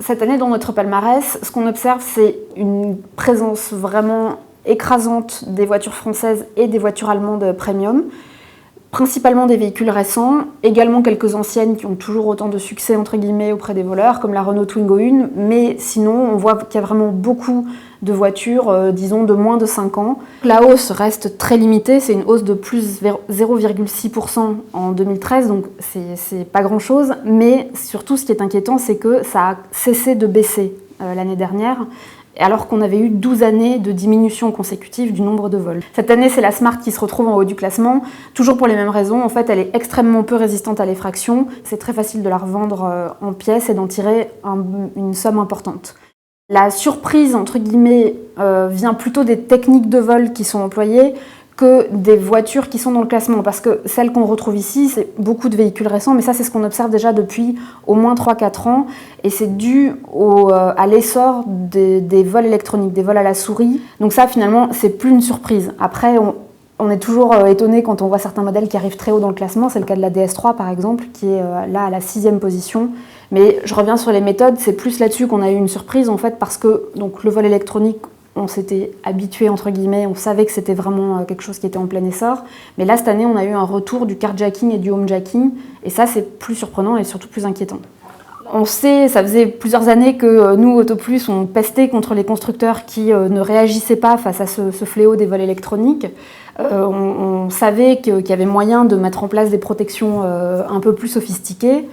Cette année, dans notre palmarès, ce qu'on observe, c'est une présence vraiment écrasante des voitures françaises et des voitures allemandes premium, principalement des véhicules récents, également quelques anciennes qui ont toujours autant de succès entre guillemets auprès des voleurs, comme la Renault Twingo 1, mais sinon on voit qu'il y a vraiment beaucoup de voitures, disons de moins de 5 ans. La hausse reste très limitée, c'est une hausse de plus 0,6% en 2013, donc c'est pas grand chose, mais surtout ce qui est inquiétant, c'est que ça a cessé de baisser l'année dernière, alors qu'on avait eu 12 années de diminution consécutive du nombre de vols. Cette année, c'est la Smart qui se retrouve en haut du classement, toujours pour les mêmes raisons. En fait, elle est extrêmement peu résistante à l'effraction. C'est très facile de la revendre en pièces et d'en tirer une somme importante. La surprise, entre guillemets, vient plutôt des techniques de vol qui sont employées que des voitures qui sont dans le classement, parce que celles qu'on retrouve ici, c'est beaucoup de véhicules récents, mais ça c'est ce qu'on observe déjà depuis au moins 3-4 ans, et c'est dû à l'essor des vols électroniques, des vols à la souris. Donc ça finalement, c'est plus une surprise. Après, on est toujours étonné quand on voit certains modèles qui arrivent très haut dans le classement, c'est le cas de la DS3 par exemple, qui est là à la 6e position. Mais je reviens sur les méthodes, c'est plus là-dessus qu'on a eu une surprise en fait, parce que donc, le vol électronique, on s'était habitué, entre guillemets, on savait que c'était vraiment quelque chose qui était en plein essor. Mais là, cette année, on a eu un retour du carjacking et du homejacking. Et ça, c'est plus surprenant et surtout plus inquiétant. On sait, ça faisait plusieurs années que nous, Autoplus, on pestait contre les constructeurs qui ne réagissaient pas face à ce fléau des vols électroniques. On savait qu'il y avait moyen de mettre en place des protections un peu plus sophistiquées.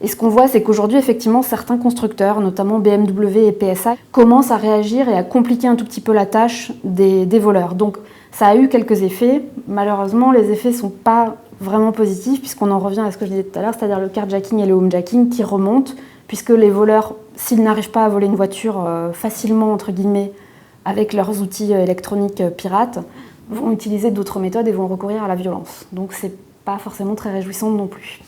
Et ce qu'on voit, c'est qu'aujourd'hui, effectivement, certains constructeurs, notamment BMW et PSA, commencent à réagir et à compliquer un tout petit peu la tâche des voleurs. Donc, ça a eu quelques effets. Malheureusement, les effets ne sont pas vraiment positifs, puisqu'on en revient à ce que je disais tout à l'heure, c'est-à-dire le carjacking et le homejacking qui remontent, puisque les voleurs, s'ils n'arrivent pas à voler une voiture facilement, entre guillemets, avec leurs outils électroniques pirates, vont utiliser d'autres méthodes et vont recourir à la violence. Donc, c'est pas forcément très réjouissant non plus.